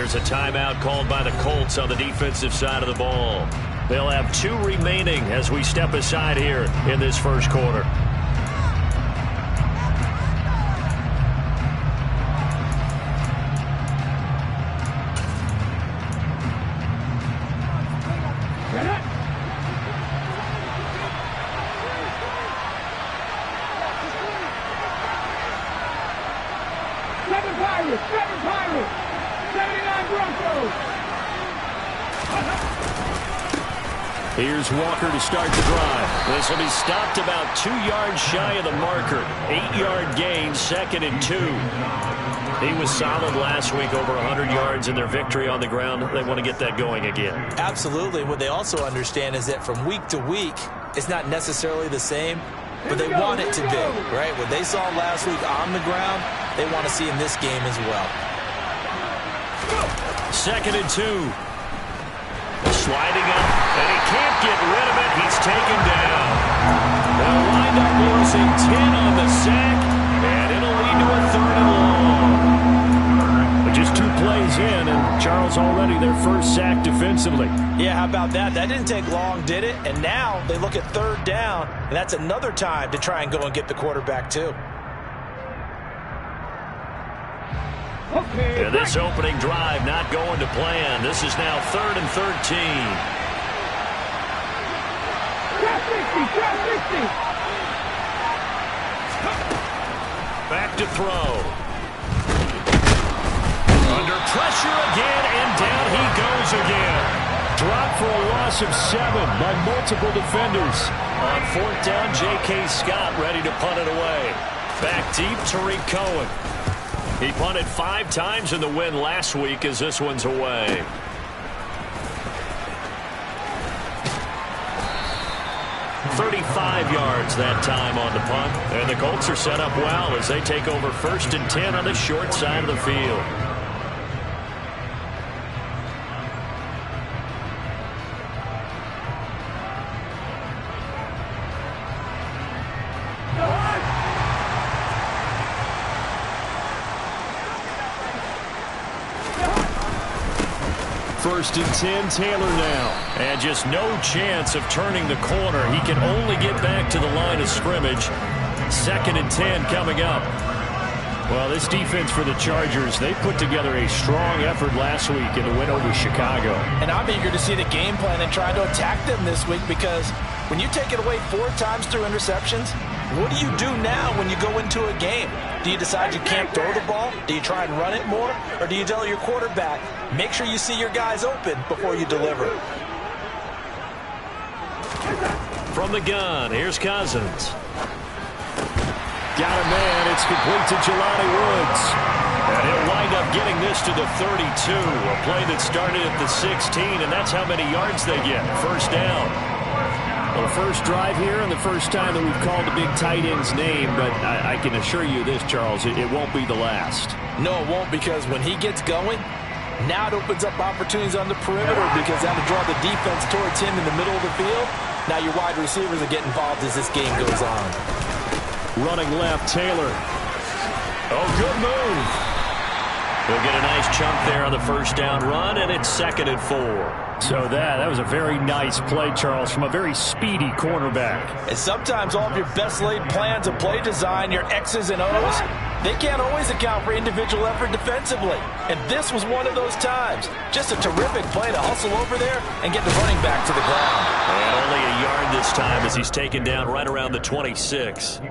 there's a timeout called by the Colts on the defensive side of the ball. They'll have 2 remaining as we step aside here in this first quarter. Here's Walker to start the drive. This will be stopped about 2 yards shy of the marker. 8-yard gain, 2nd and 2. He was solid last week, over 100 yards in their victory on the ground. They want to get that going again. Absolutely. What they also understand is that from week to week, it's not necessarily the same, but they want it to be, right? What they saw last week on the ground, they want to see in this game as well. 2nd and 2. Sliding up, and he can't get rid of it. He's taken down. They'll wind up losing 10 on the sack, and it'll lead to a 3rd and long. But just 2 plays in, and Charles already their first sack defensively. Yeah, how about that? That didn't take long, did it? And now they look at 3rd down, and that's another time to try and go and get the quarterback too. And this opening drive not going to plan. This is now 3rd and 13. Back to throw. Under pressure again, and down he goes again. Dropped for a loss of 7 by multiple defenders. On 4th down, J.K. Scott ready to punt it away. Back deep, Tariq Cohen. He punted 5 times in the win last week as this one's away. "35 yards that time on the punt. And the Colts are set up well as they take over 1st and 10 on the short side of the field. First and 10, Taylor now. And just no chance of turning the corner. He can only get back to the line of scrimmage. 2nd and 10 coming up. Well, this defense for the Chargers, they put together a strong effort last week in the win over Chicago. And I'm eager to see the game plan and try to attack them this week, because when you take it away 4 times through interceptions, what do you do now when you go into a game? Do you decide you can't throw the ball? Do you try and run it more? Or do you tell your quarterback, make sure you see your guys open before you deliver? From the gun, here's Cousins. Got a man. It's complete to Jelani Woods. And he'll wind up getting this to the 32. A play that started at the 16, and that's how many yards they get. 1st down. Well, the first drive here and the first time that we've called the big tight end's name, but I can assure you this, Charles, it won't be the last. No, it won't, because when he gets going, now it opens up opportunities on the perimeter, because that'll draw the defense towards him in the middle of the field. Now your wide receivers will get involved as this game goes on. Running left, Taylor. Oh, good move. He'll get a nice chunk there on the 1st down run, and it's 2nd and 4. So that was a very nice play, Charles, from a very speedy cornerback. And sometimes all of your best laid plans of play design, your X's and O's, they can't always account for individual effort defensively. And this was one of those times. Just a terrific play to hustle over there and get the running back to the ground. And only a yard this time as he's taken down right around the 26.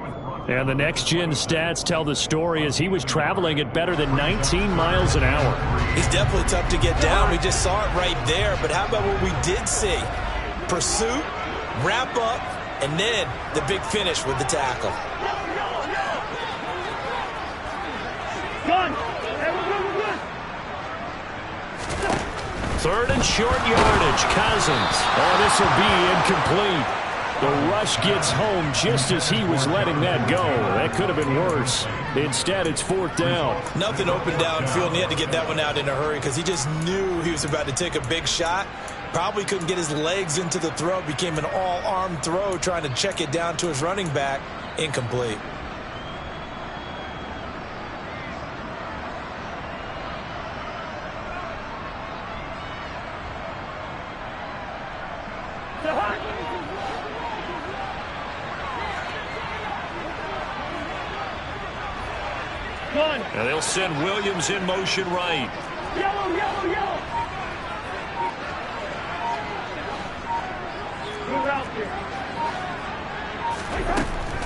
And the next-gen stats tell the story as he was traveling at better than 19 miles an hour. He's definitely tough to get down. We just saw it right there. But how about what we did see? Pursuit, wrap up, and then the big finish with the tackle. 3rd and short yardage, Cousins. Oh, this will be incomplete. The rush gets home just as he was letting that go. That could have been worse. Instead, it's 4th down. Nothing open downfield, and he had to get that one out in a hurry because he just knew he was about to take a big shot. Probably couldn't get his legs into the throw. Became an all-arm throw trying to check it down to his running back. Incomplete. And they'll send Williams in motion right. Yellow, yellow, yellow. Move out there.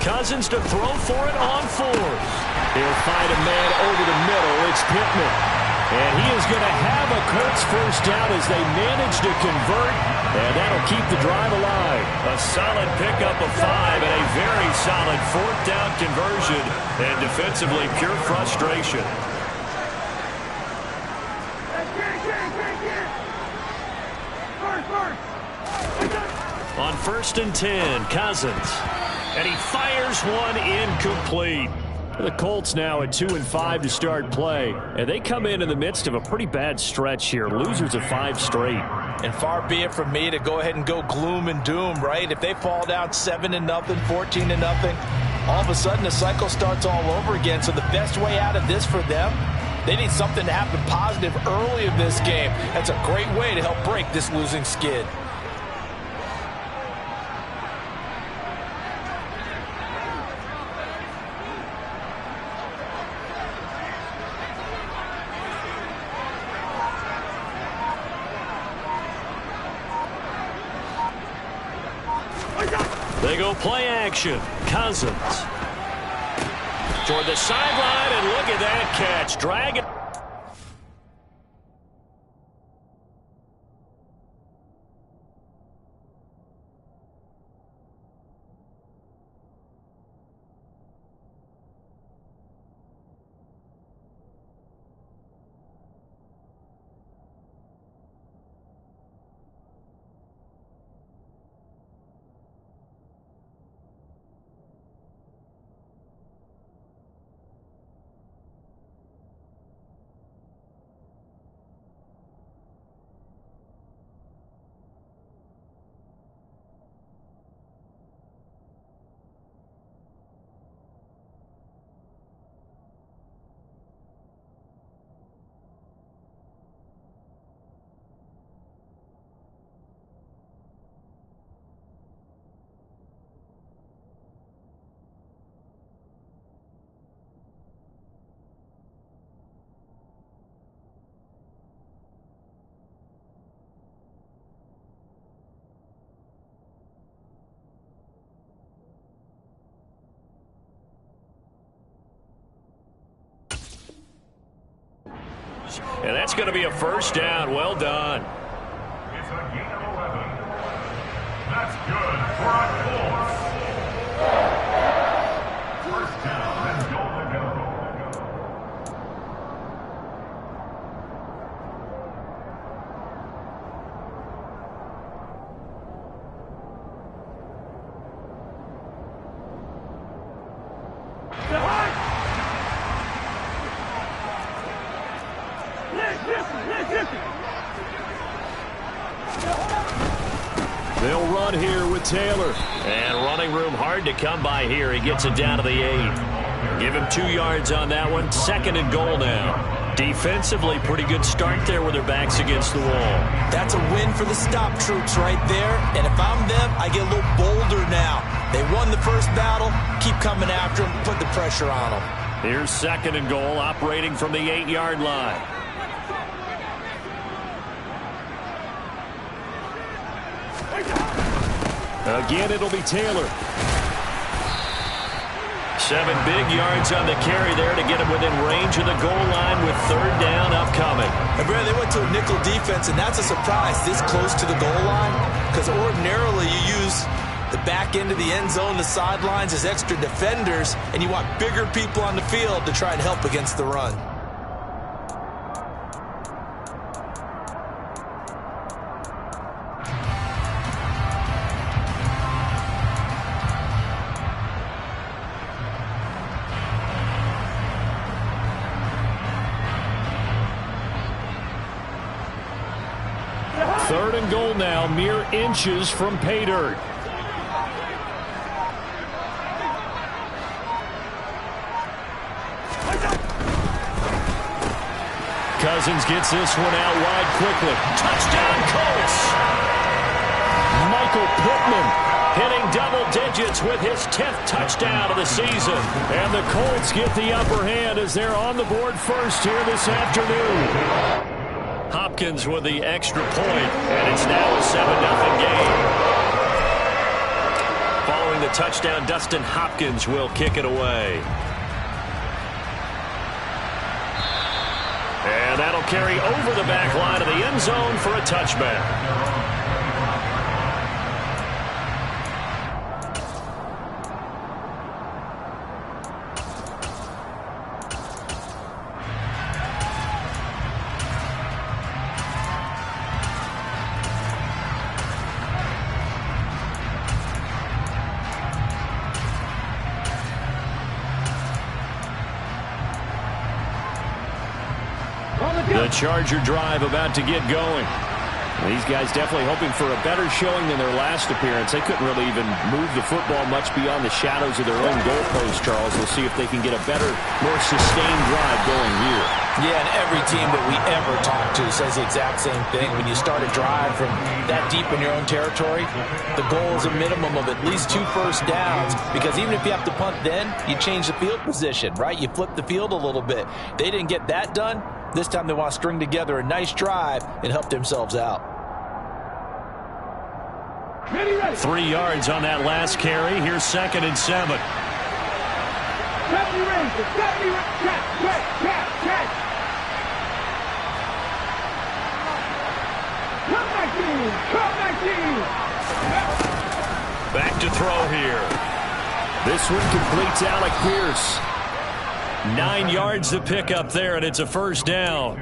Cousins to throw for it on fourth. He'll find a man over the middle. It's Pittman. And he is going to have a Colts first down as they manage to convert. And that'll keep the drive alive. A solid pickup of 5 and a very solid fourth down conversion. And defensively, pure frustration. On 1st and 10, Cousins. And he fires one incomplete. The Colts now at 2-5 to start play. And they come in the midst of a pretty bad stretch here. Losers of 5 straight. And far be it from me to go ahead and go gloom and doom, right? If they fall down 7-0, 14-0, all of a sudden the cycle starts all over again. So the best way out of this for them, they need something to happen positive early in this game. That's a great way to help break this losing skid. They go play action. Cousins toward the sideline, and look at that catch. Dragging. And that's going to be a first down. Well done. It's a gain of 11. That's good for a Colts. First down and goal to go. They'll run here with Taylor. And running room hard to come by here. He gets it down to the 8. Give him 2 yards on that one. 2nd and goal now. Defensively, pretty good start there with their backs against the wall. That's a win for the stop troops right there. And if I'm them, I get a little bolder now. They won the first battle. Keep coming after them. Put the pressure on them. Here's 2nd and goal, operating from the 8-yard line. Again, it'll be Taylor. 7 big yards on the carry there to get him within range of the goal line with 3rd down upcoming. And Brad, they went to a nickel defense, and that's a surprise this close to the goal line, because ordinarily you use the back end of the end zone, the sidelines as extra defenders, and you want bigger people on the field to try and help against the run. Third and goal now, mere inches from pay dirt. Cousins gets this one out wide quickly. Touchdown, Colts! Michael Pittman hitting double digits with his 10th touchdown of the season. And the Colts get the upper hand as they're on the board first here this afternoon. Hopkins with the extra point, and it's now a 7-0 game. Following the touchdown, Dustin Hopkins will kick it away. And that'll carry over the back line of the end zone for a touchback. The Charger drive about to get going. These guys definitely hoping for a better showing than their last appearance. They couldn't really even move the football much beyond the shadows of their own goalpost, Charles. We'll see if they can get a better, more sustained drive going here. Yeah, and every team that we ever talk to says the exact same thing. When you start a drive from that deep in your own territory, the goal is a minimum of at least 2 first downs, because even if you have to punt then, you change the field position, right? You flip the field a little bit. They didn't get that done. This time they want to string together a nice drive and help themselves out. 3 yards on that last carry. Here's 2nd and 7. Back to throw here. This one completes Alec Pierce. 9 yards to pick up there, and it's a first down.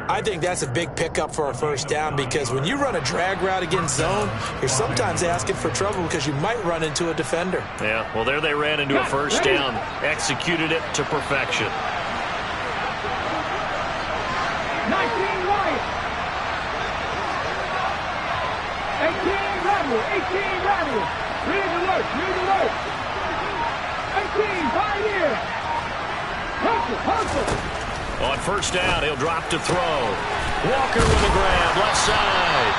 I think that's a big pickup for a first down, because when you run a drag route against zone, you're sometimes asking for trouble because you might run into a defender. Yeah, well, there they ran into a first down. Executed it to perfection. 19 right. 18 level. 18 level. Read alert. Read alert. 18 right here. Hustle. Hustle. On first down, he'll drop to throw. Walker with the grab, left side.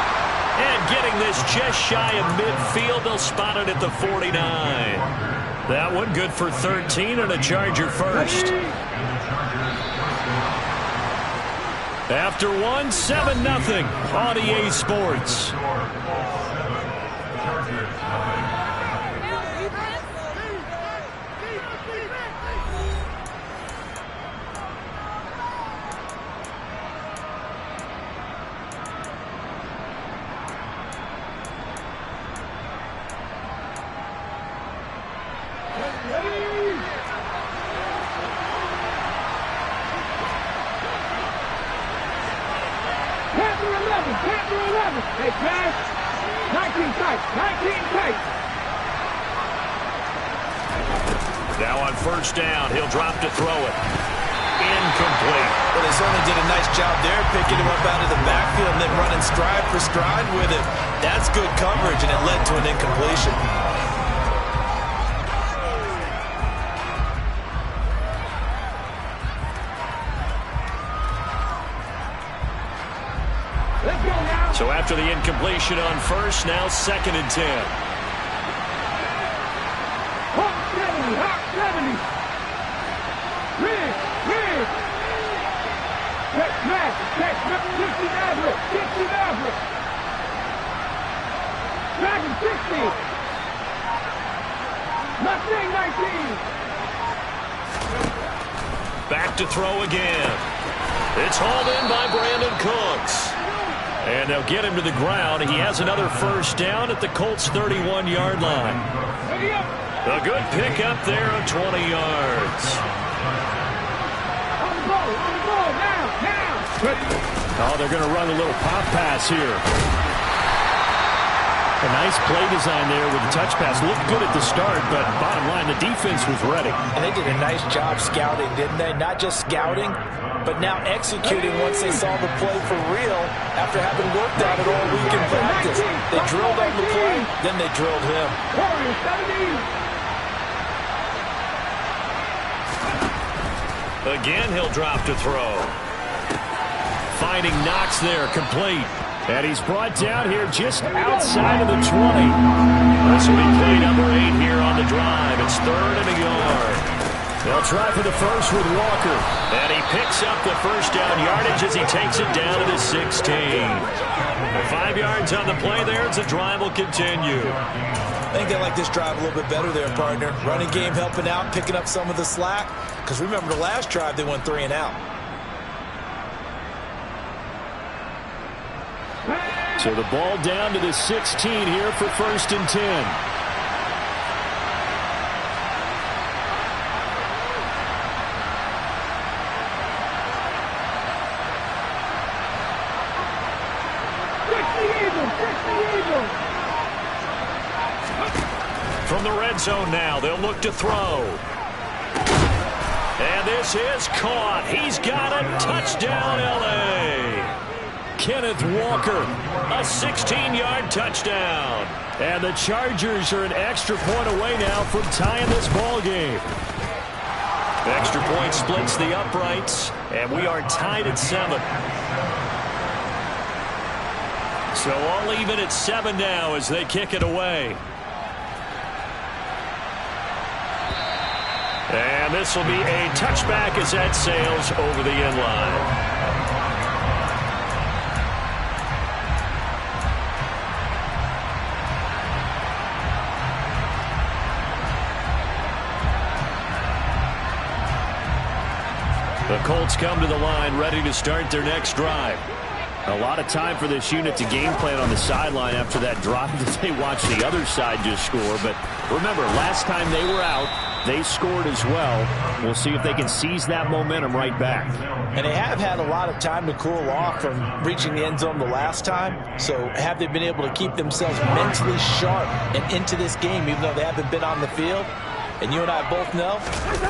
And getting this just shy of midfield, they'll spot it at the 49. That one good for 13 and a Charger first. After one, 7-0 on EA Sports. Hey, pass. 19 tight. 19 tight. Now on first down, he'll drop to throw it. Incomplete. Well, they certainly did a nice job there, picking him up out of the backfield and then running stride for stride with him. That's good coverage, and it led to an incompletion. So after the incompletion on first, now 2nd and 10. Hawk 70, Hawk 70. Rig. Catch, 60 average. Dragon 60. Mustang 19. Back to throw again. It's hauled in by Brandon Cooks. And they'll get him to the ground. He has another first down at the Colts' 31-yard line. A good pickup there of 20 yards. On the ball, now. Oh, they're going to run a little pop pass here. A nice play design there with the touch pass. Looked good at the start, but bottom line, the defense was ready. And they did a nice job scouting, didn't they? Not just scouting, but now executing once they saw the play for real after having worked on it all week in practice. They drilled on the play, then they drilled him. Again, he'll drop to throw. Finding Knox there, complete. And he's brought down here just outside of the 20. This will be play number 8 here on the drive. It's 3rd and a yard. They'll try for the first with Walker. And he picks up the first down yardage as he takes it down to the 16. 5 yards on the play there as the drive will continue. I think they like this drive a little bit better there, partner. Running game helping out, picking up some of the slack. Because remember the last drive, they went 3 and out. So the ball down to the 16 here for 1st and 10. From the red zone now, they'll look to throw. And this is caught. He's got a touchdown, L.A. Kenneth Walker, a 16-yard touchdown. And the Chargers are an extra point away now from tying this ball game. Extra point splits the uprights, and we are tied at 7. So all even at 7 now as they kick it away. And this will be a touchback as that sails over the end line. The Colts come to the line ready to start their next drive. A lot of time for this unit to game plan on the sideline after that drive that they watched the other side just score. But remember, last time they were out, they scored as well. We'll see if they can seize that momentum right back. And they have had a lot of time to cool off from reaching the end zone the last time. So have they been able to keep themselves mentally sharp and into this game even though they haven't been on the field? And you and I both know,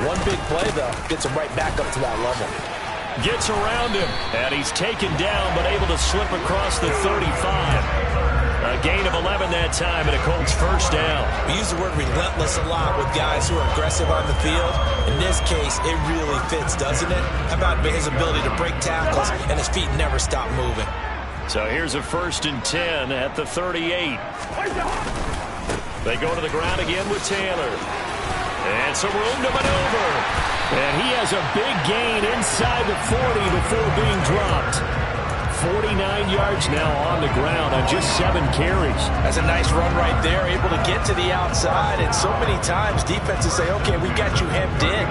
one big play, though, gets them right back up to that level. Gets around him, and he's taken down, but able to slip across the 35. A gain of 11 that time, and a Colts first down. We use the word relentless a lot with guys who are aggressive on the field. In this case, it really fits, doesn't it? How about his ability to break tackles, and his feet never stop moving? So here's a 1st and 10 at the 38. They go to the ground again with Taylor. And some room to maneuver. And he has a big gain inside the 40 before being dropped. 49 yards now on the ground on just 7 carries. That's a nice run right there, able to get to the outside. And so many times defenses say, okay, we got you hemmed in.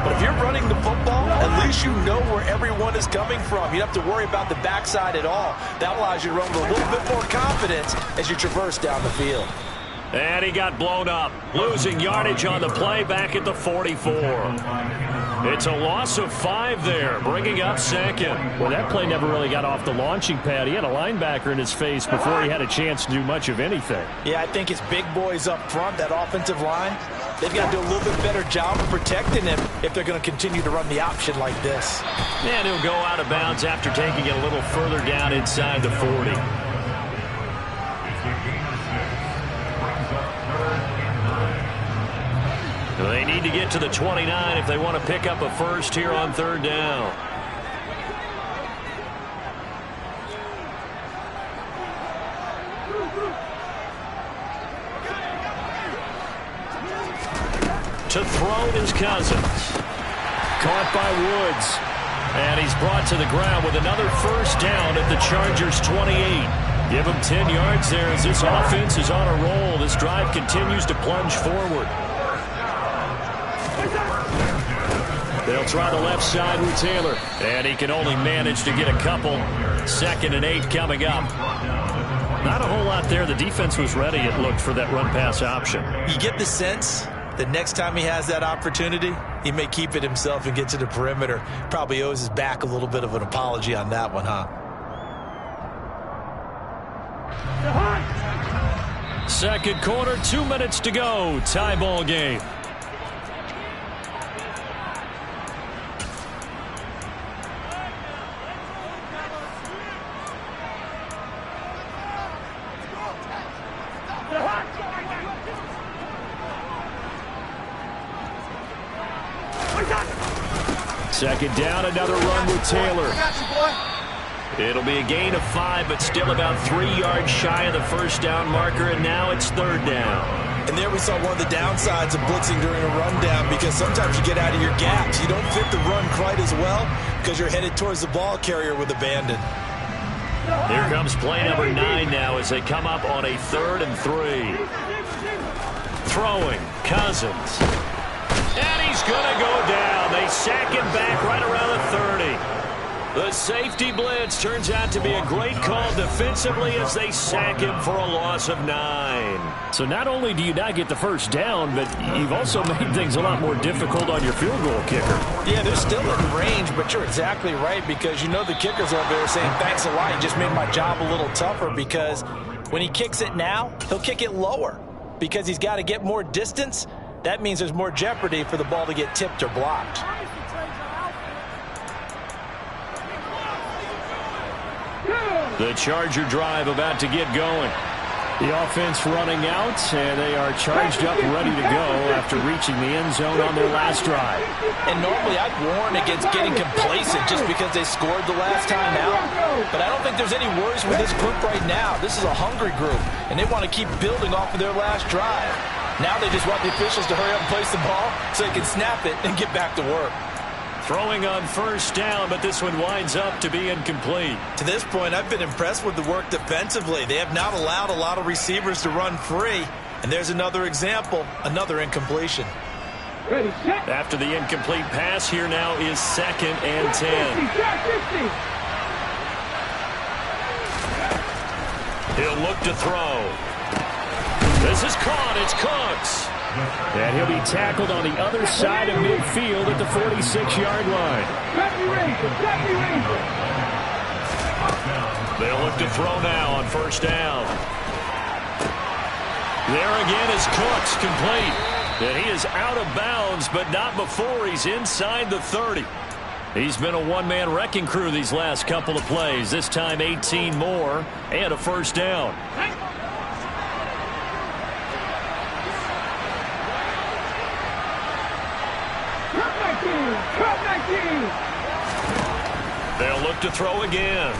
But if you're running the football, at least you know where everyone is coming from. You don't have to worry about the backside at all. That allows you to run with a little bit more confidence as you traverse down the field. And he got blown up, losing yardage on the play back at the 44. It's a loss of 5 there, bringing up 2nd. Well, that play never really got off the launching pad. He had a linebacker in his face before he had a chance to do much of anything. Yeah, I think his big boys up front, that offensive line, they've got to do a little bit better job of protecting him if they're going to continue to run the option like this. And he'll go out of bounds after taking it a little further down inside the 40. They need to get to the 29 if they want to pick up a first here on 3rd down. To throw is Cousins. Caught by Woods. And he's brought to the ground with another first down at the Chargers' 28. Give him 10 yards there as this offense is on a roll. This drive continues to plunge forward. They'll try the left side with Taylor. And he can only manage to get a couple. 2nd and 8 coming up. Not a whole lot there. The defense was ready, it looked, for that run-pass option. You get the sense that next time he has that opportunity, he may keep it himself and get to the perimeter. Probably owes his back a little bit of an apology on that one, huh? Second quarter, 2 minutes to go. Tie ball game. Second down, another run with Taylor. It'll be a gain of 5, but still about 3 yards shy of the first down marker, and now it's third down. And there we saw one of the downsides of blitzing during a rundown, because sometimes you get out of your gaps. You don't fit the run quite as well because you're headed towards the ball carrier with abandon. Here comes play number 9 now as they come up on a 3rd and 3. Throwing, Cousins. And he's going to go down. They sack him back right around the 30. The safety blitz turns out to be a great call defensively as they sack him for a loss of 9. So not only do you not get the first down, but you've also made things a lot more difficult on your field goal kicker. Yeah, they're still in range, but you're exactly right, because you know the kicker's over there saying, thanks a lot, you just made my job a little tougher, because when he kicks it now, he'll kick it lower because he's got to get more distance. That means there's more jeopardy for the ball to get tipped or blocked. The Charger drive about to get going. The offense running out, and they are charged up, ready to go after reaching the end zone on their last drive. And normally I'd warn against getting complacent just because they scored the last time out. But I don't think there's any worries with this group right now. This is a hungry group, and they want to keep building off of their last drive. Now they just want the officials to hurry up and place the ball so they can snap it and get back to work. Throwing on first down, but this one winds up to be incomplete. To this point, I've been impressed with the work defensively. They have not allowed a lot of receivers to run free. And there's another example, another incompletion. After the incomplete pass, here now is 2nd and 10. He'll look to throw. This is caught. It's Cooks. And he'll be tackled on the other side of midfield at the 46-yard line. They'll look to throw now on first down. There again is Cooks, complete. And he is out of bounds, but not before he's inside the 30. He's been a one-man wrecking crew these last couple of plays. This time 18 more and a first down. They'll look to throw again.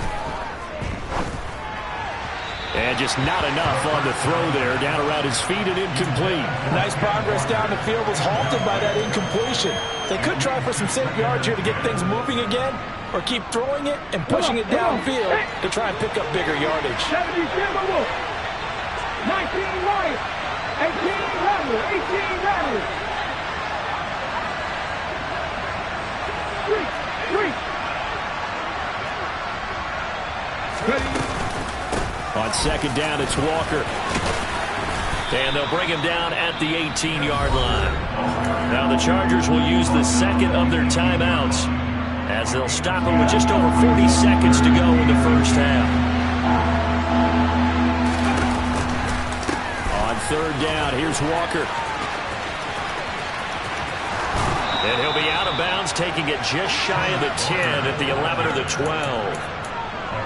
And just not enough on the throw there. Down around his feet and incomplete. Nice progress down the field was halted by that incompletion. They could try for some safe yards here to get things moving again, or keep throwing it and pushing it downfield to try and pick up bigger yardage. 19 right, 18 rattle, 18 rattle. On second down, it's Walker. And they'll bring him down at the 18-yard line. Now the Chargers will use the second of their timeouts as they'll stop him with just over 40 seconds to go in the first half. On third down, here's Walker. And he'll be out of bounds, taking it just shy of the 10 at the 11 or the 12.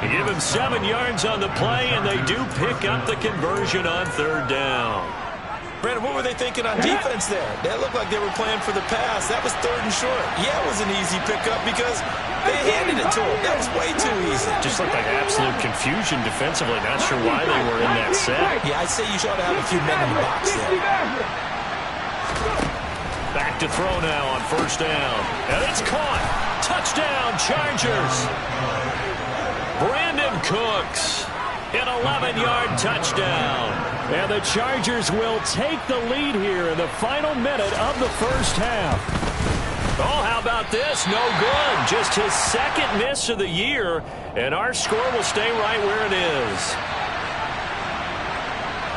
They give him 7 yards on the play, and they do pick up the conversion on third down. Brandon, what were they thinking on defense there? That looked like they were playing for the pass. That was 3rd and short. Yeah, it was an easy pickup because they handed it to him. That was way too easy. Just looked like absolute confusion defensively. Not sure why they were in that set. Yeah, I'd say you should have a few men in the box there. Back to throw now on first down. And it's caught. Touchdown, Chargers. Brandon Cooks, an 11-yard touchdown. And the Chargers will take the lead here in the final minute of the first half. Oh, how about this? No good. Just his 2nd miss of the year, and our score will stay right where it is.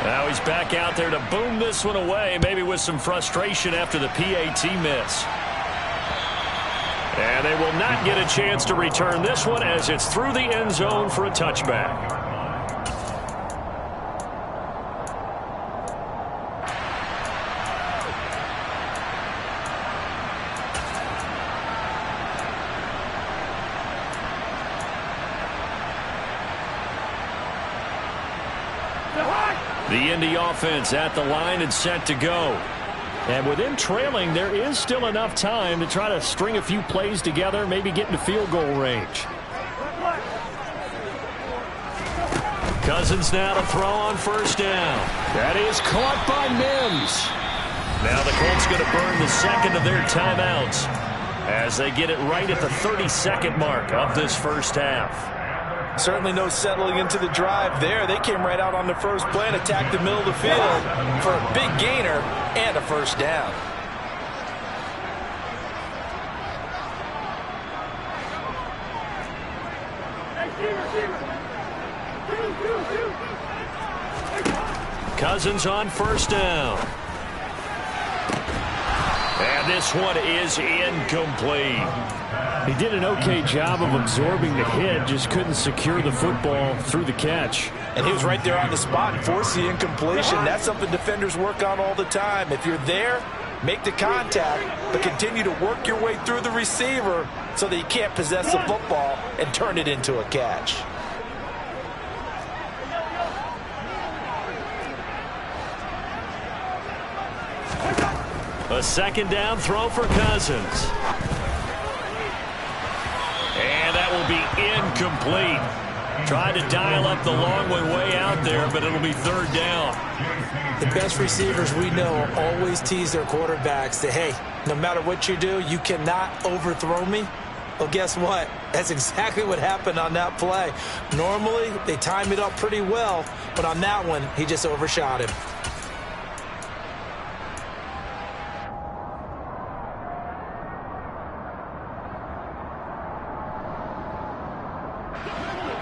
Now he's back out there to boom this one away, maybe with some frustration after the PAT miss. And they will not get a chance to return this one as it's through the end zone for a touchback. The Indy offense at the line and set to go. And with them trailing, there is still enough time to try to string a few plays together, maybe get into field goal range. Cousins now to throw on first down. That is caught by Mims. Now the Colts going to burn the second of their timeouts as they get it right at the 32nd mark of this first half. Certainly no settling into the drive there. They came right out on the first play and attacked the middle of the field for a big gainer and a first down. Cousins on first down. And this one is incomplete. He did an okay job of absorbing the hit, just couldn't secure the football through the catch. And he was right there on the spot and forced the incompletion. That's something defenders work on all the time. If you're there, make the contact, but continue to work your way through the receiver so that you can't possess the football and turn it into a catch. A second down throw for Cousins. And that will be incomplete. Tried to dial up the long way out there, but it'll be third down. The best receivers we know always tease their quarterbacks that, hey, no matter what you do, you cannot overthrow me. Well, guess what? That's exactly what happened on that play. Normally, they time it up pretty well, but on that one, he just overshot him.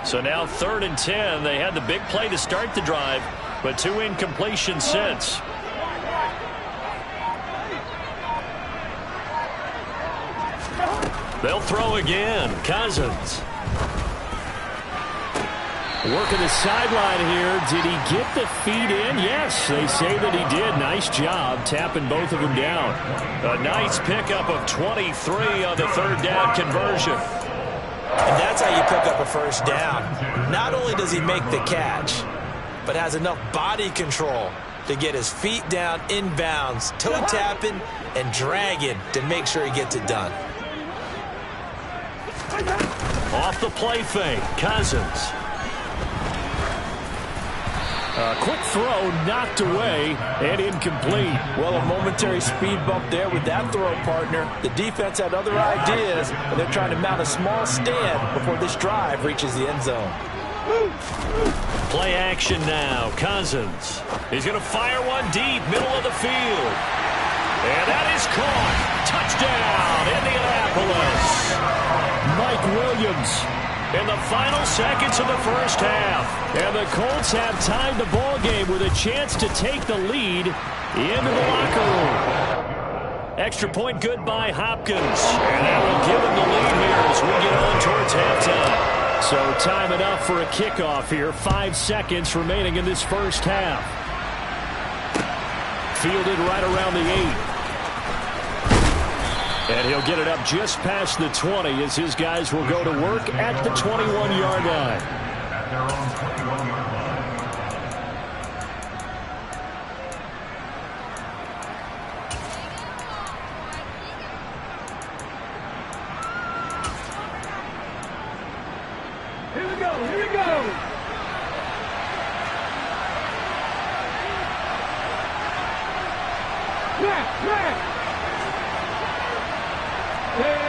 So now 3rd and 10. They had the big play to start the drive, but 2 incompletions since. They'll throw again. Cousins. Working the sideline here. Did he get the feet in? Yes, they say that he did. Nice job tapping both of them down. A nice pickup of 23 on the third down conversion. And that's how you pick up a first down. Not only does he make the catch, but has enough body control to get his feet down inbounds, toe tapping and dragging to make sure he gets it done. Off the play fake, Cousins. A quick throw knocked away and incomplete. Well, a momentary speed bump there with that throw, partner. The defense had other ideas, and they're trying to mount a small stand before this drive reaches the end zone. Play action now. Cousins. He's going to fire one deep, middle of the field. And that is caught. Touchdown, Indianapolis. Mike Williams in the final seconds of the first half. And the Colts have tied the ball game with a chance to take the lead into the locker room. Extra point good by Hopkins. And that will give him the lead here as we get on towards halftime. So time enough for a kickoff here. 5 seconds remaining in this first half. Fielded right around the 8. And he'll get it up just past the 20 as his guys will go to work at the 21-yard line. At their own 21-yard line. Here we go, here we go. Back.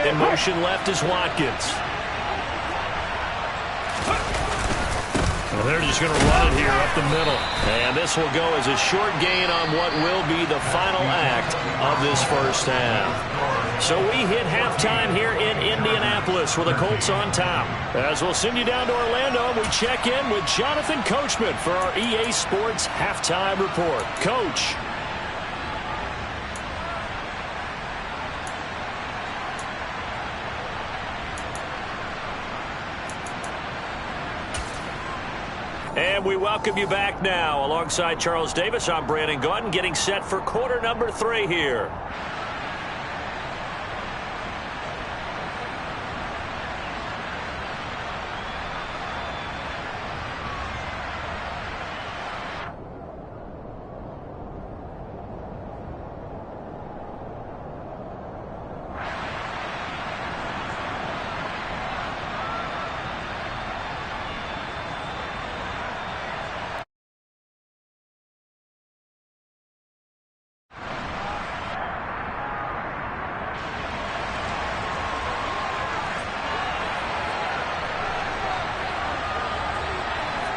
In motion left is Watkins. And they're just going to run it here up the middle. And this will go as a short gain on what will be the final act of this first half. So we hit halftime here in Indianapolis with the Colts on top. As we'll send you down to Orlando, we check in with Jonathan Coachman for our EA Sports Halftime Report. Coach. And we welcome you back now. Alongside Charles Davis, I'm Brandon Gaudin, getting set for quarter number 3 here.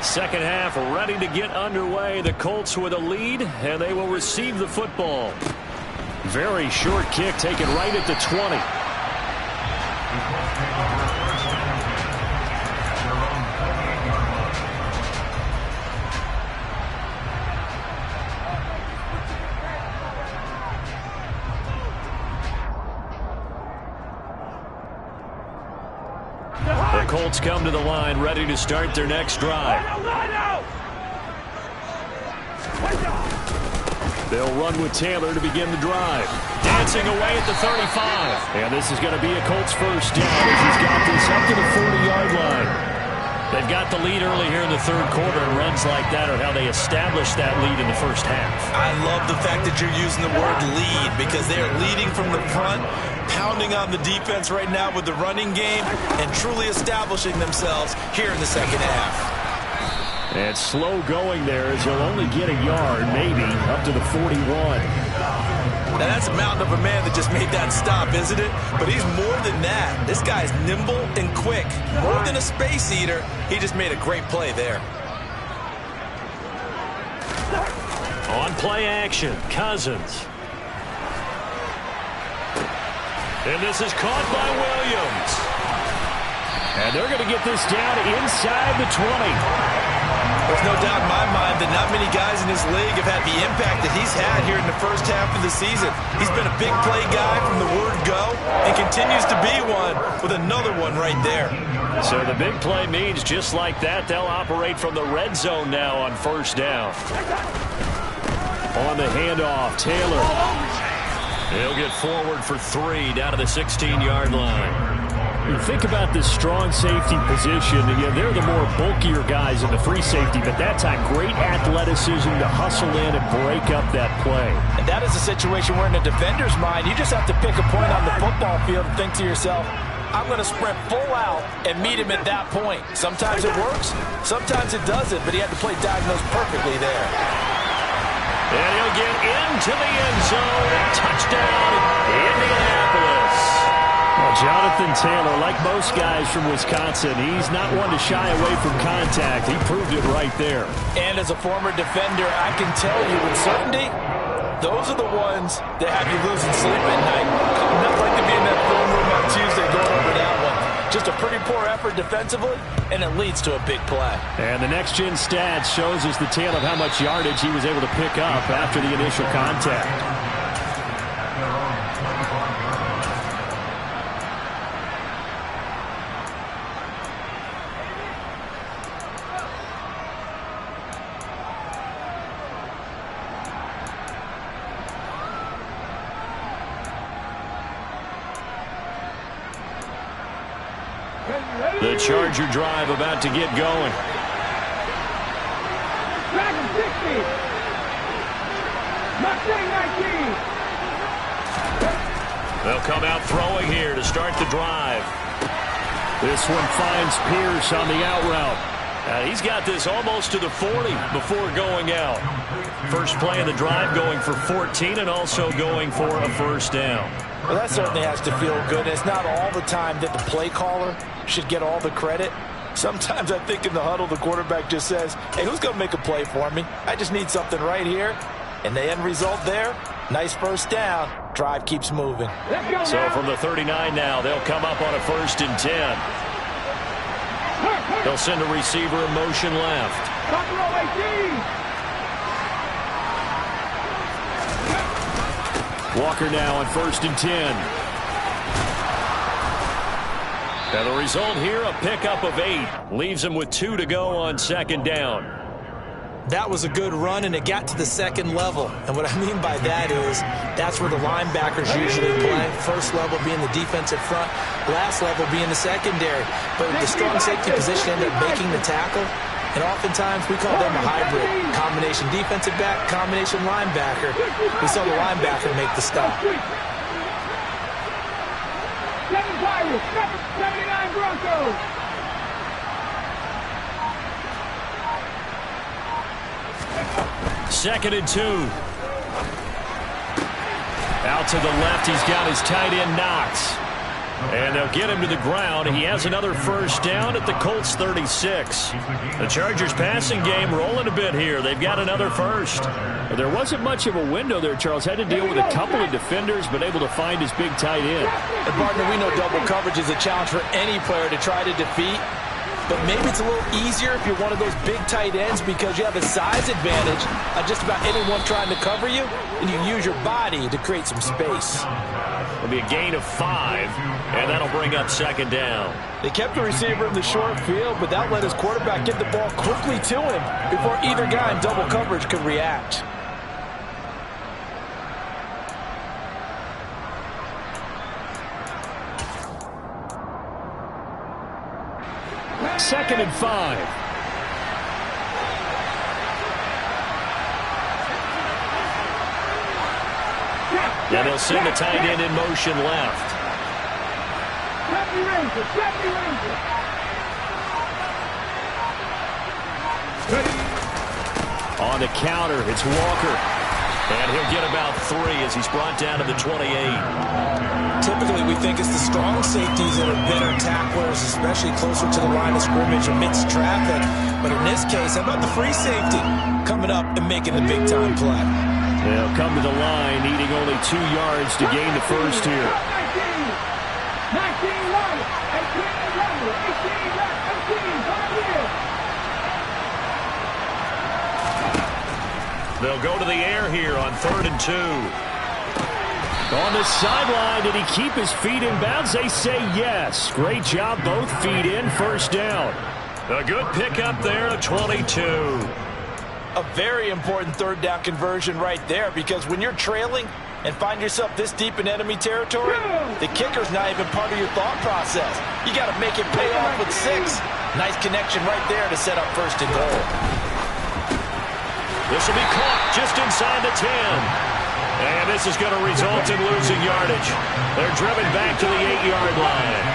Second half ready to get underway. The Colts with a lead, and they will receive the football. Very short kick taken right at the 20. The Colts come to the line, ready to start their next drive. They'll run with Taylor to begin the drive. Dancing away at the 35. And this is going to be a Colts first down as he's got this up to the 40-yard line. They've got the lead early here in the third quarter, and runs like that are how they establish that lead in the first half. I love the fact that you're using the word lead because they are leading from the front, pounding on the defense right now with the running game, and truly establishing themselves here in the second half. And slow going there as he'll only get a yard, maybe, up to the 41. Now that's a mountain of a man that just made that stop, isn't it? But he's more than that. This guy's nimble and quick. More than a space eater, he just made a great play there. On play action, Cousins. And this is caught by Williams. And they're going to get this down inside the 20. There's no doubt in my mind that not many guys in this league have had the impact that he's had here in the first half of the season. He's been a big play guy from the word go and continues to be one with another one right there. So the big play means just like that, they'll operate from the red zone now on first down. On the handoff, Taylor. He'll get forward for 3 down to the 16-yard line. You think about this strong safety position. They're the more bulkier guys in the free safety, but that time great athleticism to hustle in and break up that play. And that is a situation where in a defender's mind, you just have to pick a point on the football field and think to yourself, I'm going to sprint full out and meet him at that point. Sometimes it works, sometimes it doesn't, but he had to play diagnose perfectly there. And he'll get into the end zone. Touchdown, Indianapolis. Well, Jonathan Taylor, like most guys from Wisconsin, he's not one to shy away from contact. He proved it right there. And as a former defender, I can tell you with certainty, those are the ones that have you losing sleep at night. Not like to be in that film room on Tuesday going over that one. Just a pretty poor effort defensively, and it leads to a big play. And the next-gen stats shows us the tale of how much yardage he was able to pick up after the initial contact. The Charger drive about to get going. Dragon 60. Mustang 19. They'll come out throwing here to start the drive. This one finds Pierce on the out route. He's got this almost to the 40 before going out. First play of the drive going for 14 and also going for a first down. Well, that certainly has to feel good. It's not all the time that the play caller should get all the credit. Sometimes I think in the huddle, the quarterback just says, hey, who's going to make a play for me? I just need something right here. And the end result there, nice first down. Drive keeps moving. So from the 39 now, they'll come up on a 1st and 10. They'll send a receiver in motion left. Walker now on 1st and 10. And the result here, a pickup of 8. Leaves him with 2 to go on 2nd down. That was a good run, and it got to the second level. And what I mean by that is that's where the linebackers usually play. First level being the defensive front, last level being the secondary. But the strong safety position ended up making the tackle. And oftentimes we call them a hybrid. Combination defensive back, combination linebacker. We saw the linebacker make the stop. 7 Pirates, 79 Broncos. Second and 2. Out to the left, he's got his tight end Knox. And they'll get him to the ground. He has another first down at the Colts 36. The Chargers passing game rolling a bit here. They've got another first. There wasn't much of a window there, Charles. Had to deal with a couple of defenders, but able to find his big tight end. And partner, we know double coverage is a challenge for any player to try to defeat. But maybe it's a little easier if you're one of those big tight ends because you have a size advantage on just about anyone trying to cover you, and you use your body to create some space. It'll be a gain of 5, and that'll bring up second down. They kept the receiver in the short field, but that let his quarterback get the ball quickly to him before either guy in double coverage could react. Second and 5. And they'll send the tight end in motion left. On the counter, it's Walker. And he'll get about 3 as he's brought down to the 28. Typically, we think it's the strong safeties that are better tacklers, especially closer to the line of scrimmage amidst traffic. But in this case, how about the free safety coming up and making the big-time play? They'll come to the line, needing only 2 yards to gain the first here. 19 right, 18 right, 18 left, 18, 5 years. They'll go to the air here on 3rd and 2. On the sideline, did he keep his feet in bounds? They say yes. Great job, both feet in, first down. A good pickup there at 22. A very important third down conversion right there, because when you're trailing and find yourself this deep in enemy territory, the kicker's not even part of your thought process. You got to make it pay off with 6. Nice connection right there to set up first and goal. This will be caught just inside the 10. And this is going to result in losing yardage. They're driven back to the 8-yard line.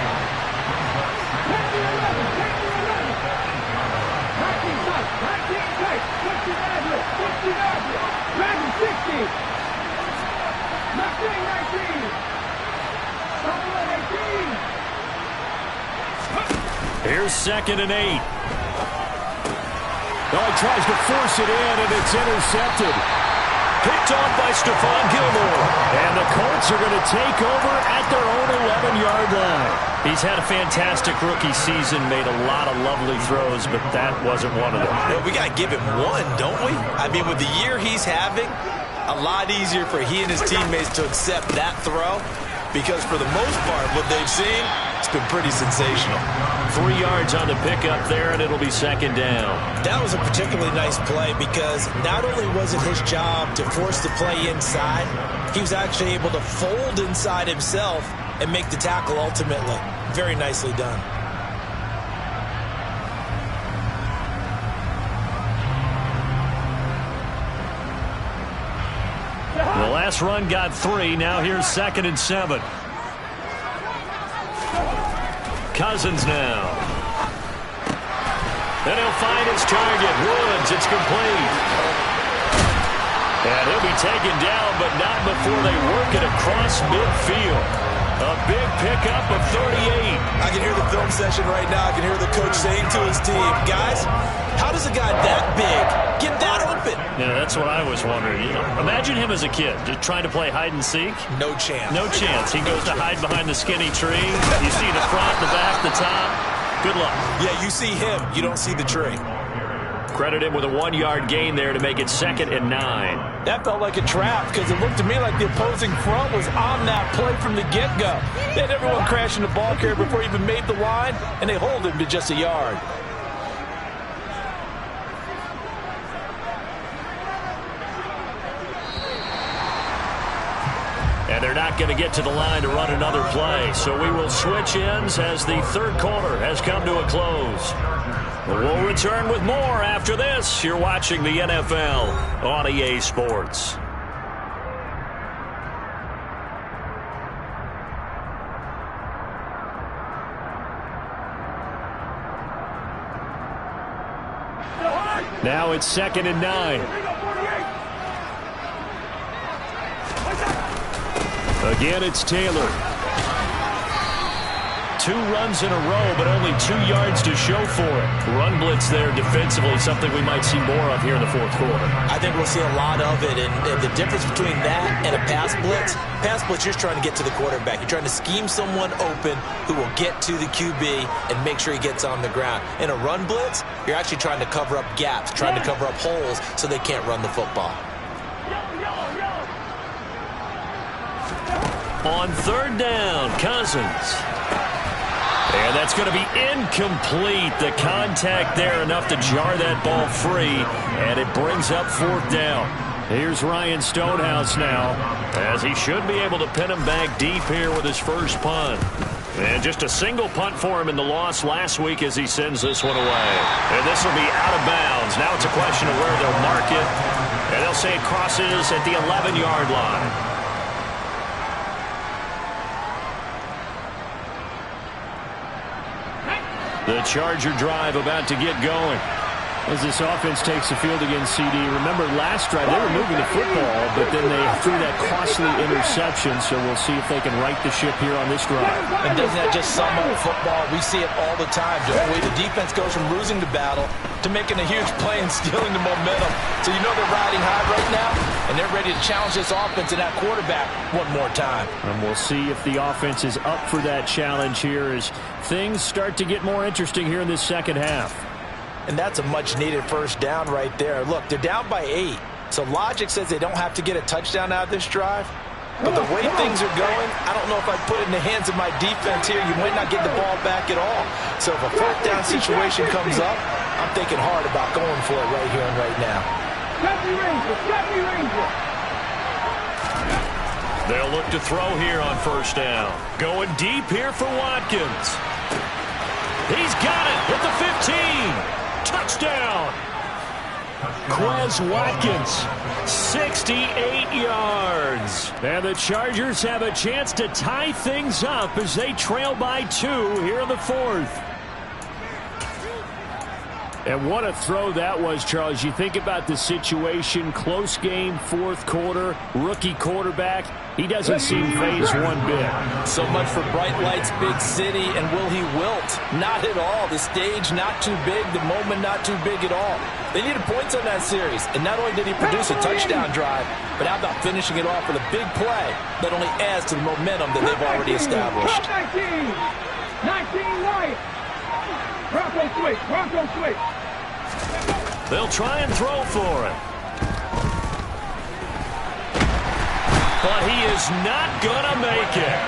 Here's 2nd and 8. Oh, he tries to force it in, and it's intercepted. Picked off by Stephon Gilmore. And the Colts are going to take over at their own 11-yard line. He's had a fantastic rookie season, made a lot of lovely throws, but that wasn't one of them. Well, we got to give him one, don't we? I mean, with the year he's having, a lot easier for he and his teammates to accept that throw, because for the most part, what they've seen, it's been pretty sensational. 3 yards on the pickup there, and it'll be second down. That was a particularly nice play because not only was it his job to force the play inside, he was actually able to fold inside himself and make the tackle ultimately. Very nicely done. The last run got 3. Now here's 2nd and 7. Cousins now. And he'll find his target. Woods, it's complete. And he'll be taken down, but not before they work it across midfield. A big pickup of 38. I can hear the film session right now. I can hear the coach saying to his team, guys, how does a guy that big get that open? Yeah, that's what I was wondering. You know, imagine him as a kid, just trying to play hide and seek. No chance. No chance. He goes to hide behind the skinny tree. You see the front, the back, the top. Good luck. Yeah, you see him. You don't see the tree. Credit him with a 1-yard gain there to make it 2nd and 9. That felt like a trap because it looked to me like the opposing front was on that play from the get-go. They had everyone crashing the ball carrier before he even made the line, and they hold him to just a yard. And they're not going to get to the line to run another play. So we will switch ends as the third quarter has come to a close. We'll return with more after this. You're watching the NFL on EA Sports. Now it's 2nd and 9. Again, it's Taylor. 2 runs in a row, but only 2 yards to show for it. Run blitz there defensively, something we might see more of here in the fourth quarter. I think we'll see a lot of it, and the difference between that and a pass blitz, you're just trying to get to the quarterback. You're trying to scheme someone open who will get to the QB and make sure he gets on the ground. In a run blitz, you're actually trying to cover up gaps, trying to cover up holes so they can't run the football. On 3rd down, Cousins. And that's going to be incomplete. The contact there enough to jar that ball free, and it brings up 4th down. Here's Ryan Stonehouse now, as he should be able to pin him back deep here with his first punt. And just a single punt for him in the loss last week as he sends this one away. And this will be out of bounds. Now it's a question of where they'll mark it. And they'll say it crosses at the 11-yard line. The Charger drive about to get going. As this offense takes the field against CD, remember last drive they were moving the football, but then they threw that costly interception, so we'll see if they can right the ship here on this drive. And doesn't that just sum up football? We see it all the time, don't we? The defense goes from losing the battle to making a huge play and stealing the momentum. So you know they're riding high right now, and they're ready to challenge this offense and that quarterback one more time. And we'll see if the offense is up for that challenge here as things start to get more interesting here in this second half. And that's a much-needed first down right there. Look, they're down by 8. So logic says they don't have to get a touchdown out of this drive. But the way things are going, I don't know if I'd put it in the hands of my defense here. You might not get the ball back at all. So if a 4th down situation comes up, I'm thinking hard about going for it right here and right now. They'll look to throw here on first down. Going deep here for Watkins. He's got it at the 15. Touchdown! Quez Watkins, 68 yards. And the Chargers have a chance to tie things up as they trail by 2 here in the 4th. And what a throw that was, Charles. You think about the situation, close game, 4th quarter, rookie quarterback. He doesn't seem phased one bit. So much for bright lights, big city, and will he wilt? Not at all. The stage not too big, the moment not too big at all. They needed points on that series, and not only did he produce a touchdown drive, but how about finishing it off with a big play that only adds to the momentum that they've already established. 19 right. Bronco switch. They'll try and throw for it. But he is not going to make it.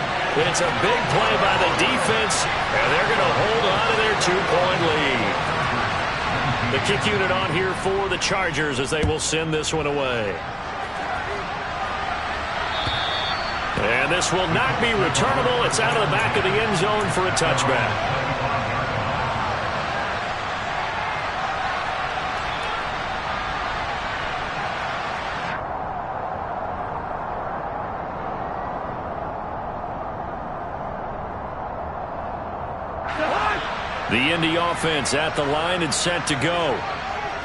It's a big play by the defense, and they're going to hold on to their 2-point lead. The kick unit on here for the Chargers as they will send this one away. And this will not be returnable. It's out of the back of the end zone for a touchback. The Indy offense at the line and set to go.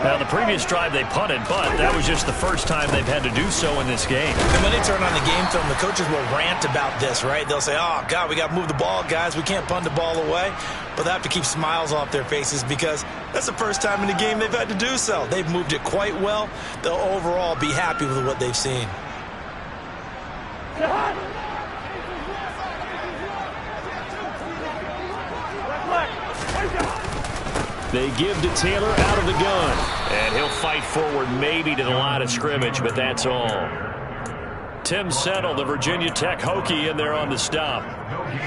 Now, the previous drive they punted, but that was just the first time they've had to do so in this game. And when they turn on the game film, the coaches will rant about this, right? They'll say, oh, God, we got to move the ball, guys. We can't punt the ball away. But they have to keep smiles off their faces because that's the first time in the game they've had to do so. They've moved it quite well. They'll overall be happy with what they've seen. They give to Taylor out of the gun. And he'll fight forward maybe to the line of scrimmage, but that's all. Tim Settle, the Virginia Tech Hokie, in there on the stop.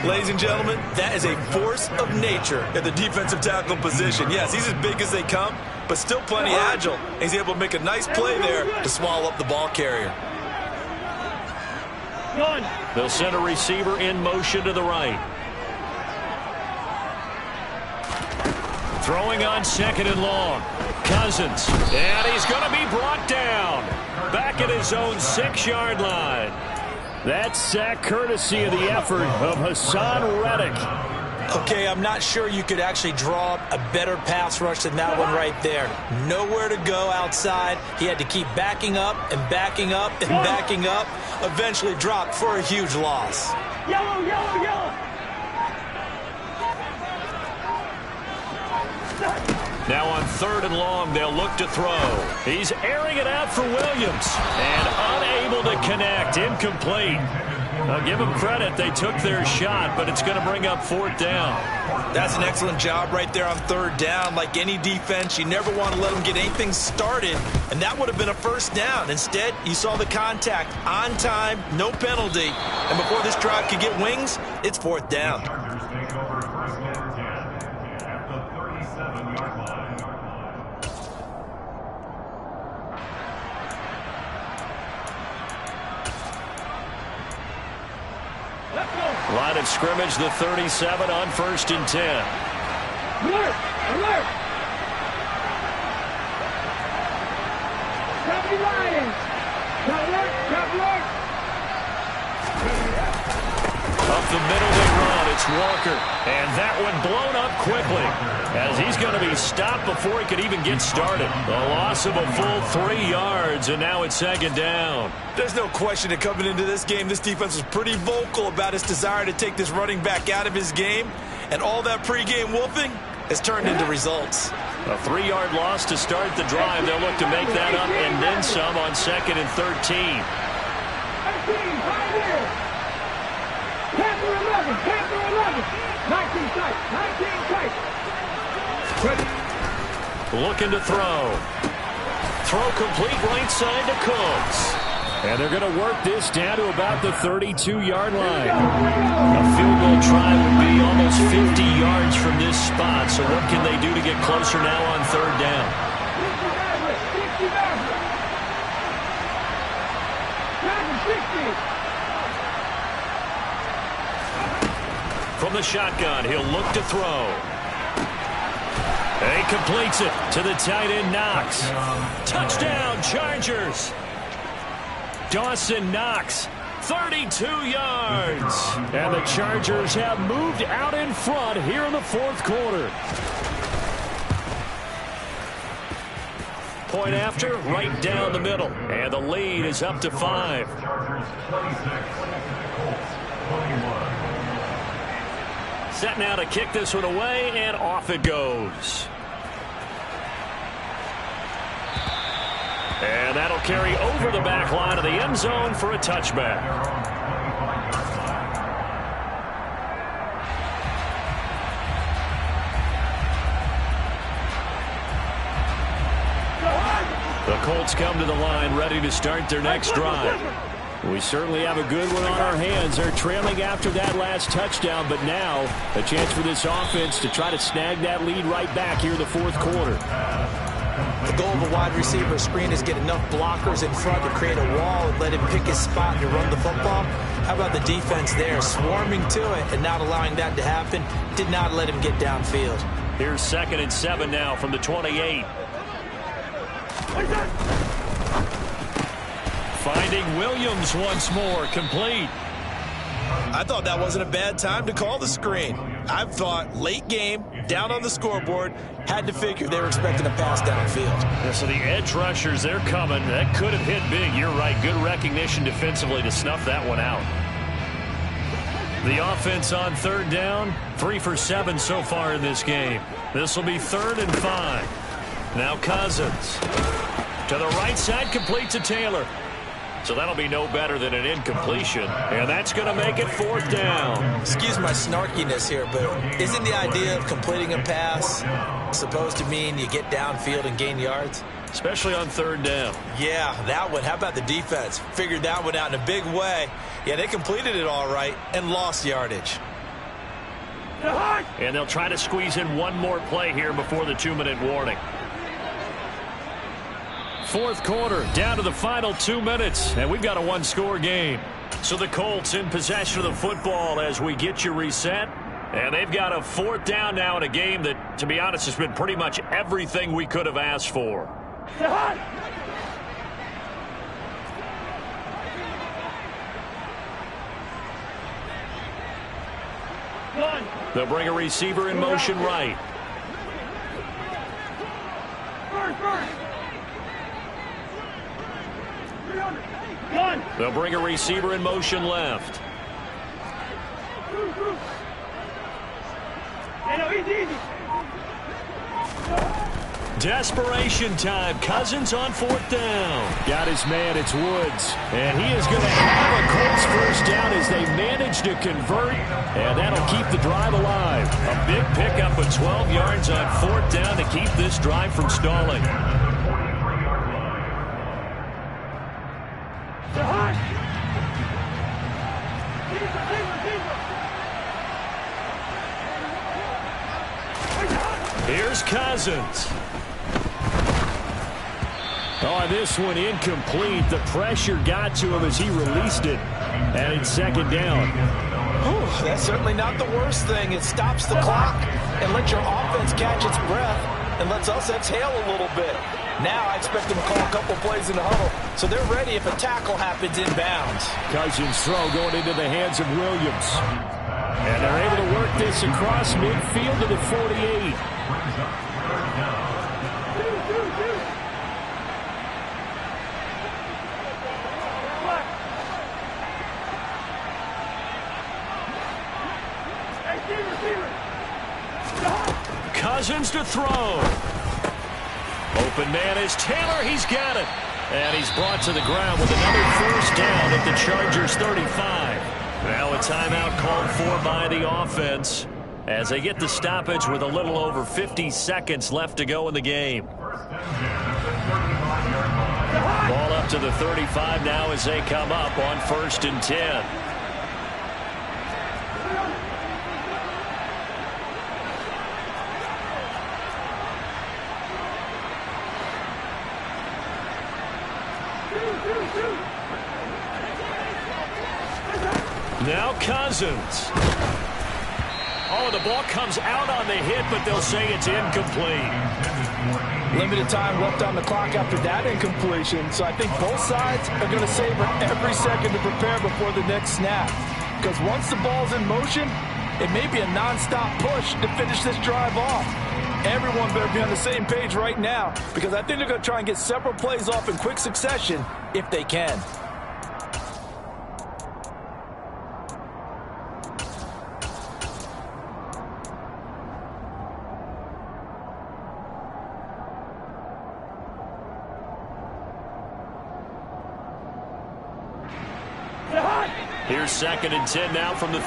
Ladies and gentlemen, that is a force of nature at the defensive tackle position. Yes, he's as big as they come, but still plenty agile. He's able to make a nice play there to swallow up the ball carrier. They'll send a receiver in motion to the right. Throwing on 2nd and long. Cousins. And he's going to be brought down. Back at his own 6-yard line. That sack courtesy of the effort of Hassan Reddick. Okay, I'm not sure you could actually draw up a better pass rush than that one right there. Nowhere to go outside. He had to keep backing up and backing up and backing up. Eventually dropped for a huge loss. Yellow. Now on 3rd and long, they'll look to throw. He's airing it out for Williams. And unable to connect. Incomplete. I'll give them credit. They took their shot, but it's going to bring up 4th down. That's an excellent job right there on 3rd down. Like any defense, you never want to let them get anything started, and that would have been a 1st down. Instead, you saw the contact on time, no penalty, and before this drive could get wings, it's 4th down. Line of scrimmage, the 37 on 1st and 10. Alert! Alert! Copy Lions! Alert! Alert! Up the middle they run. It's Walker. And that one blown up quickly as he's going to be stopped before he could even get started. A loss of a full 3 yards, and now it's 2nd down. There's no question that coming into this game, this defense was pretty vocal about its desire to take this running back out of his game. And all that pregame wolfing has turned into results. A 3-yard loss to start the drive. They'll look to make that up and then some on 2nd and 13. Panther 11, Panther 11. 19 tight, 19 tight. Looking to throw. Throw complete right side to Cooks. And they're going to work this down to about the 32-yard line. A field goal try would be almost 50 yards from this spot. So what can they do to get closer now on 3rd down? 60. From the shotgun, he'll look to throw. And he completes it to the tight end, Knox. Touchdown, Chargers. Dawson Knox, 32 yards. And the Chargers have moved out in front here in the 4th quarter. Point after, right down the middle. And the lead is up to 5. Set now to kick this one away, and off it goes. And that'll carry over the back line of the end zone for a touchback. The Colts come to the line ready to start their next drive. We certainly have a good one on our hands. They're trailing after that last touchdown, but now a chance for this offense to try to snag that lead right back here in the 4th quarter. The goal of a wide receiver screen is get enough blockers in front to create a wall and let him pick his spot to run the football. How about the defense there, swarming to it and not allowing that to happen? Did not let him get downfield. Here's 2nd and 7 now from the 28. Finding Williams once more, complete. I thought that wasn't a bad time to call the screen. I thought late game, down on the scoreboard, had to figure they were expecting a pass downfield. Yeah, so the edge rushers, they're coming. That could have hit big. You're right. Good recognition defensively to snuff that one out. The offense on 3rd down, 3 for 7 so far in this game. This will be 3rd and 5. Now Cousins. To the right side, complete to Taylor. So that'll be no better than an incompletion. And that's going to make it 4th down. Excuse my snarkiness here, but isn't the idea of completing a pass supposed to mean you get downfield and gain yards? Especially on 3rd down. Yeah, that one. How about the defense? Figured that one out in a big way. Yeah, they completed it all right and lost yardage. And they'll try to squeeze in one more play here before the 2-minute warning. 4th quarter, down to the final 2 minutes, and we've got a 1-score game. So the Colts in possession of the football as we get you reset. And they've got a 4th down now in a game that, to be honest, has been pretty much everything we could have asked for. They'll bring a receiver in motion right. They'll bring a receiver in motion left. Desperation time. Cousins on 4th down. Got his man. It's Woods. And he is going to have a Colts first down as they manage to convert. And that'll keep the drive alive. A big pickup of 12 yards on 4th down to keep this drive from stalling. Here's Cousins. Oh, this one incomplete. The pressure got to him as he released it. And it's 2nd down. Whew, that's certainly not the worst thing. It stops the clock and lets your offense catch its breath and lets us exhale a little bit. Now I expect them to call a couple plays in the huddle, so they're ready if a tackle happens inbounds. Cousins' throw going into the hands of Williams. And they're able to work this across midfield to the 48. Cousins to throw. Open man is Taylor. He's got it. And he's brought to the ground with another first down at the Chargers 35. Now a timeout called for by the offense as they get the stoppage with a little over 50 seconds left to go in the game. Ball up to the 35 now as they come up on 1st and 10. Now Cousins. Oh, the ball comes out on the hit, but they'll say it's incomplete. Limited time left on the clock after that incompletion, so I think both sides are going to savor every second to prepare before the next snap. Because once the ball's in motion, it may be a nonstop push to finish this drive off. Everyone better be on the same page right now, because I think they're going to try and get several plays off in quick succession if they can. Here's 2nd and 10 now from the